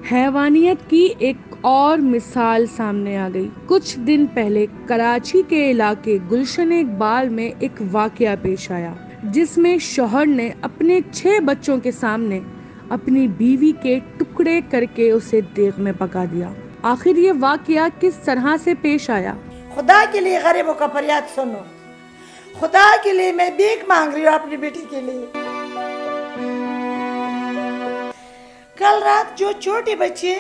हैवानियत की एक और मिसाल सामने आ गई। कुछ दिन पहले कराची के इलाके गुलशन इकबाल में एक वाकया पेश आया, जिसमें शौहर ने अपने 6 बच्चों के सामने अपनी बीवी के टुकड़े करके उसे देग में पका दिया। आखिर ये वाकया किस तरह से पेश आया? खुदा के लिए गरीबों का फरियाद सुनो। खुदा के लिए मैं भीख मांग रही हूँ अपनी बेटी के लिए। कल रात जो छोटी बच्ची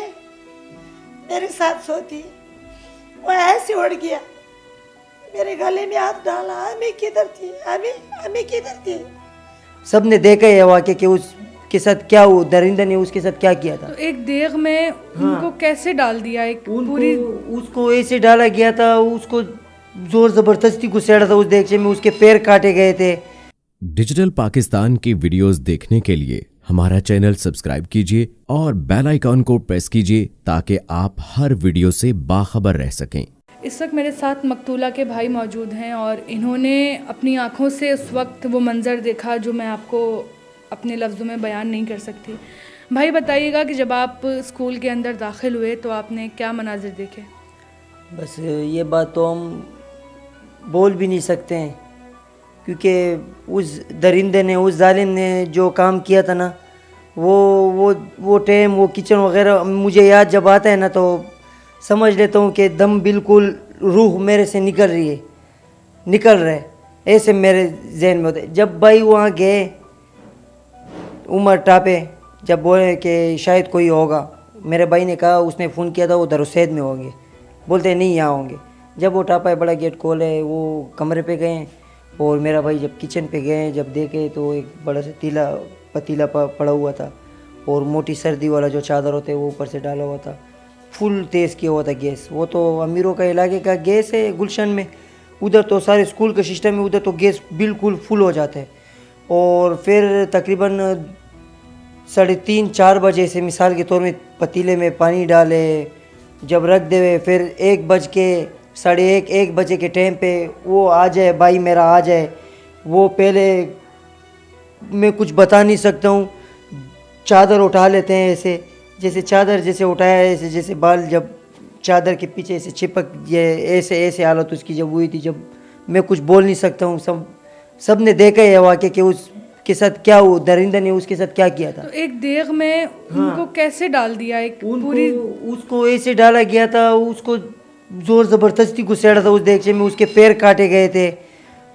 मेरे साथ सोती, वो ऐसे उड़ गया, मेरे गले में हाथ डाला। अम्मी किधर थी? अम्मी किधर थी? सबने देखा है वाकया कि उसके साथ क्या हुआ, दरिंदे ने उसके साथ क्या किया था। तो एक देग में उनको कैसे डाल दिया? एक पूरी उसको ऐसे डाला गया था, उसको जोर जबरदस्ती घुसेड़ा था उस देगचे में, उसके पैर काटे गए थे। डिजिटल पाकिस्तान की वीडियोस देखने के लिए हमारा चैनल सब्सक्राइब कीजिए और बेल आइकॉन को प्रेस कीजिए ताकि आप हर वीडियो से बाखबर रह सकें। इस वक्त मेरे साथ मकतूला के भाई मौजूद हैं और इन्होंने अपनी आंखों से उस वक्त वो मंज़र देखा जो मैं आपको अपने लफ्ज़ों में बयान नहीं कर सकती। भाई बताइएगा कि जब आप स्कूल के अंदर दाखिल हुए तो आपने क्या मनाजिर देखे? बस ये बात तो हम बोल भी नहीं सकते हैं, क्योंकि उस दरिंदे ने, उस जालिम ने जो काम किया था ना, वो टाइम, वो किचन वगैरह मुझे याद जब आता है ना तो समझ लेता हूँ कि दम बिल्कुल, रूह मेरे से निकल रहा है, ऐसे मेरे जहन में होता है। जब भाई वहाँ गए, उमर टापे जब बोले कि शायद कोई होगा, मेरे भाई ने कहा, उसने फ़ोन किया था वो दरुसैद में होंगे, बोलते नहीं यहाँ होंगे। जब वो टापा बड़ा गेट खोले, वो कमरे पे गए और मेरा भाई जब किचन पे गए, जब देखे तो एक बड़ा सा पतीला पड़ा हुआ था और मोटी सर्दी वाला जो चादर होते हैं वो ऊपर से डाला हुआ था, फुल तेज़ किया हुआ था गैस। वो तो अमीरों का इलाके का गैस है गुलशन में, उधर तो सारे स्कूल का सिस्टम है, उधर तो गैस बिल्कुल फुल हो जाता है। और फिर तकरीबन 3:30-4 बजे से मिसाल के तौर में पतीले में पानी डाले, जब रख दे, फिर 1 बजे के टाइम पे वो आ जाए, भाई मेरा आ जाए। वो पहले मैं कुछ बता नहीं सकता हूँ, चादर उठा लेते हैं ऐसे, जैसे चादर जैसे उठाया, ऐसे जैसे बाल जब चादर के पीछे ऐसे चिपक, ये ऐसे हालत उसकी जब हुई थी, जब मैं कुछ बोल नहीं सकता हूँ। सब ने देखा है वाकया कि उसके साथ क्या हुआ, दरिंदे ने उसके साथ क्या किया था। तो एक देग में उनको कैसे डाल दिया? एक पूरी उसको ऐसे डाला गया था, उसको जोर ज़बरदस्ती घुसेड़ा था उस देगचे में, उसके पैर काटे गए थे।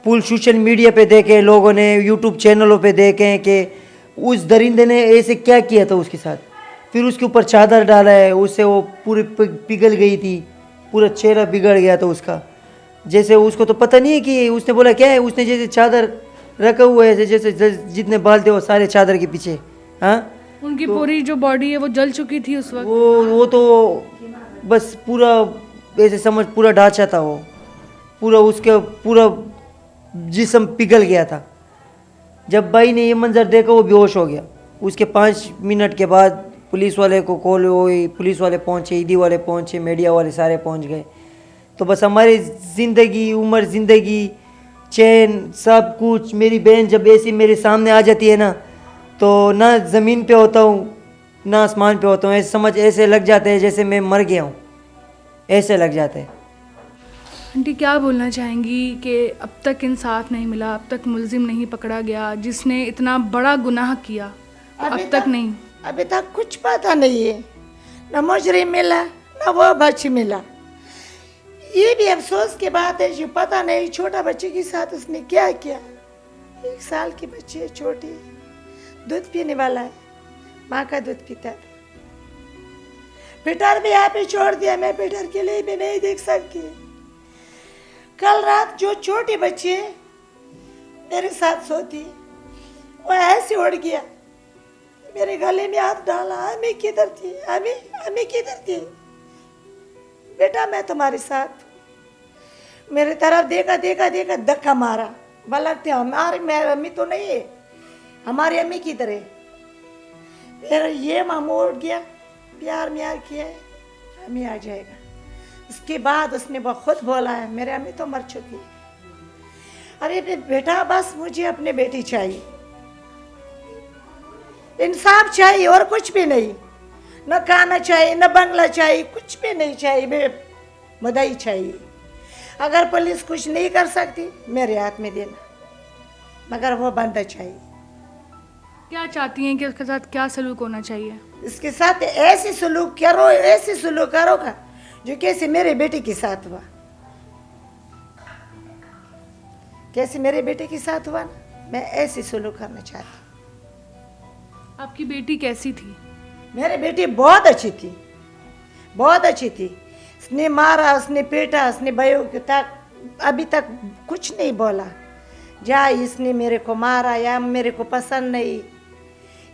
फुल सोशल मीडिया पे देखे लोगों ने, यूट्यूब चैनलों पे देखे कि उस दरिंदे ने ऐसे क्या किया था उसके साथ। फिर उसके ऊपर चादर डाला है, उससे वो पूरी पिघल गई थी, पूरा चेहरा बिगड़ गया था उसका। जैसे उसको तो पता नहीं है कि उसने बोला क्या है, उसने जैसे चादर रखा हुआ है, जैसे जितने बाल थे वो सारे चादर के पीछे। हाँ, उनकी पूरी जो बॉडी है वो जल चुकी थी उस वक्त। वो तो बस पूरा ऐसे समझ, पूरा ढांचा था वो, उसका पूरा जिस्म पिघल गया था। जब भाई ने ये मंजर देखा वो बेहोश हो गया। उसके 5 मिनट के बाद पुलिस वाले को कॉल हुई, पुलिस वाले पहुँचे, ईडी वाले पहुँचे, मीडिया वाले सारे पहुँच गए। तो बस हमारी ज़िंदगी, उम्र, ज़िंदगी, चैन, सब कुछ, मेरी बहन जब ऐसी मेरे सामने आ जाती है ना, तो ना ज़मीन पे होता हूँ ना आसमान पे होता हूँ, ऐसे लग जाते हैं जैसे मैं मर गया हूँ, ऐसे लग जाते हैं। आंटी क्या बोलना चाहेंगी कि अब तक इंसाफ नहीं मिला, अब तक मुलजिम नहीं पकड़ा गया जिसने इतना बड़ा गुनाह किया, अब तक नहीं? अभी तक कुछ पता नहीं है, न मुजरिम मिला न वो बच्ची मिला। ये भी अफसोस की बात है जो पता नहीं छोटा बच्चे के साथ उसने क्या किया। 1 साल की बच्ची है, छोटी, दूध पीने वाला है, माँ का दूध पीता था। पीटर भी यहाँ पे छोड़ दिया, मैं पीटर के लिए भी नहीं देख सकती। कल रात जो छोटी बच्ची है मेरे साथ सोती, वो ऐसे उड़ गया, मेरे गले में हाथ डाला। अम्मी किधर थी? अम्मी किधर थी? बेटा मैं तुम्हारे साथ। मेरे तरफ देखा धक्का मारा, बलकते हमारी मेरी अम्मी तो नहीं है, हमारी अम्मी किधर है? फिर ये मामू उठ गया, प्यार किया है, अम्मी आ जाएगा। उसके बाद उसने खुद बोला है मेरे अम्मी तो मर चुकी है। अरे बेटा बस मुझे अपनी बेटी चाहिए, इंसाफ चाहिए और कुछ भी नहीं। न खाना चाहिए, न बंगला चाहिए, कुछ भी नहीं चाहिए, मैं मदई चाहिए। अगर पुलिस कुछ नहीं कर सकती मेरे हाथ में देना, मगर वो बंदा चाहिए। क्या चाहती हैं कि उसके साथ क्या सलूक होना चाहिए? इसके साथ ऐसी सलूक करो, ऐसी सलूक करोगा जो कैसे मेरे बेटे के साथ हुआ, कैसे मेरे बेटे के साथ हुआ ना, मैं ऐसी सलूक करना चाहती हूँ। आपकी बेटी कैसी थी? मेरी बेटी बहुत अच्छी थी, बहुत अच्छी थी। उसने मारा, उसने पीटा, उसने भयो तक अभी तक कुछ नहीं बोला। जा इसने मेरे को मारा या मेरे को पसंद नहीं,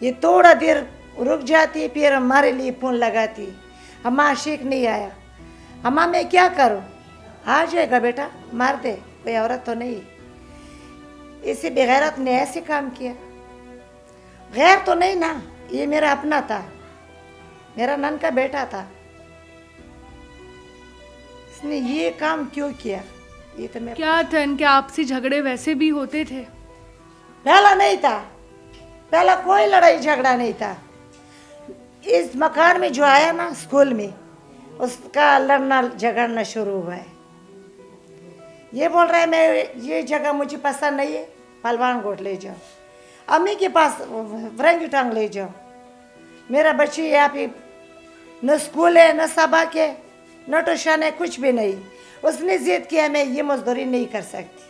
ये थोड़ा देर रुक जाती, फिर हमारे लिए फोन लगाती, अम्मा आशिक नहीं आया, अम्मा मैं क्या करूं? आ जाएगा बेटा, मार दे, कोई औरत तो नहीं। इसी बेगैरत ने ऐसे काम किया। गैर तो नहीं ना, ये मेरा अपना था, मेरा नन का बेटा था। इसने ये काम क्यों किया? ये तो मैं क्या था इनके आपसी झगड़े वैसे भी होते थे? पहला नहीं था, पहला कोई लड़ाई झगड़ा नहीं था। इस मकान में जो आया ना स्कूल में, उसका लड़ना झगड़ना शुरू हुआ है। ये बोल रहा है मैं ये जगह मुझे पसंद नहीं है, पलवान गोट ले जाओ, अम्मी के पास वरंगी टांग ले जाओ, मेरा बच्ची यहाँ पे न स्कूल है, न सबक है, न ट्यूशन है, कुछ भी नहीं। उसने जिद किया मैं ये मजदूरी नहीं कर सकती,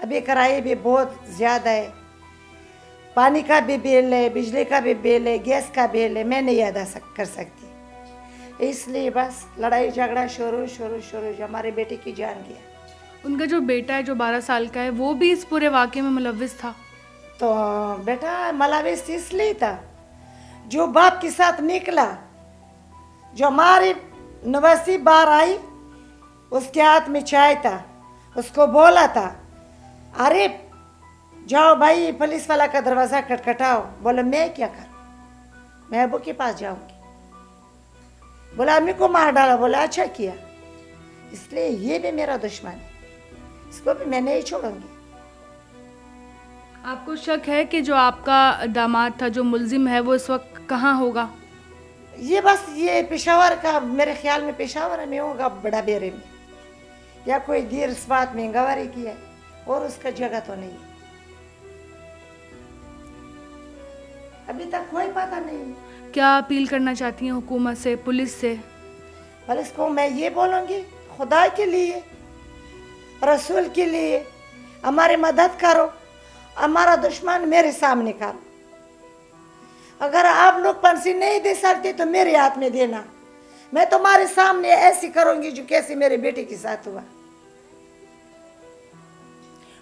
अभी किराए भी बहुत ज़्यादा है, पानी का भी बिल है, बिजली का भी बिल है, गैस का बिल है, मैं नहीं अदा कर सकती। इसलिए बस लड़ाई झगड़ा शुरू जो हमारे बेटे की जान गया। उनका जो बेटा है जो 12 साल का है, वो भी इस पूरे वाक़े में मुलव्विस था? तो बेटा मुलव्विस इसलिए था जो बाप के साथ निकला, जो हमारी नवासी बार आई, उसके हाथ में चाय था, उसको बोला था अरे जाओ भाई पुलिस वाला का दरवाज़ा खटखटाओ। बोला मैं क्या करूं, मैं अबू के पास जाऊंगी। बोला अम्मी को मार डाला। बोला अच्छा किया। इसलिए ये भी मेरा दुश्मन है, इसको भी मैं नहीं छोड़ूंगी। आपको शक है कि जो आपका दामाद था जो मुल्जिम है वो इस वक्त कहाँ होगा? ये बस ये पेशावर का, मेरे ख्याल में पेशावर में होगा, बड़ा बेरे में, या कोई देर इस बात में गवारी की है, और उसका जगह तो नहीं, अभी तक कोई पता नहीं। क्या अपील करना चाहती हैं हुकूमत से, पुलिस से? पुलिस को मैं ये बोलूँगी खुदा के लिए, रसूल के लिए हमारी मदद करो, हमारा दुश्मन मेरे सामने करो। अगर आप लोग फांसी नहीं दे सकते तो मेरे हाथ में देना, मैं तुम्हारे सामने ऐसी करूंगी जो कैसे मेरे बेटे के साथ हुआ।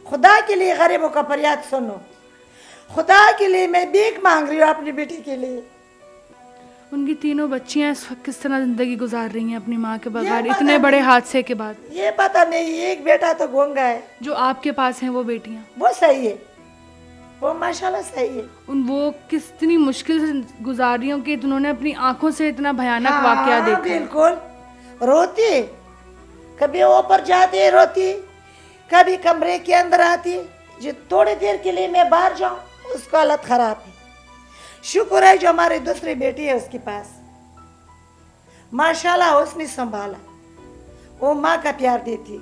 खुदा के लिए गरीबों का फरियाद सुनो, खुदा के लिए मैं भीख मांग रही हूँ अपनी बेटी के लिए। उनकी तीनों बच्चियां इस वक्त किस तरह जिंदगी गुजार रही हैं अपनी माँ के बगैर, ये पता इतने बड़े नहीं। हादसे के बाद? ये पता नहीं, एक बेटा तो गूंगा है। जो आपके पास हैं वो बेटियां, वो सही है, वो माशाल्लाह सही है। वो कितनी मुश्किल से गुजार रही हूँ कि उन्होंने अपनी आंखों से इतना भयानक वाकया देखा है। बिल्कुल रोती, कभी ऊपर जाती है रोती, कभी कमरे के अंदर आती, जो थोड़ी देर के लिए मैं बाहर जाऊं उसको हालत खराब है। शुक्र है जो हमारी दूसरी बेटी है उसके पास, माशाल्लाह उसने संभाला, वो माँ का प्यार देती।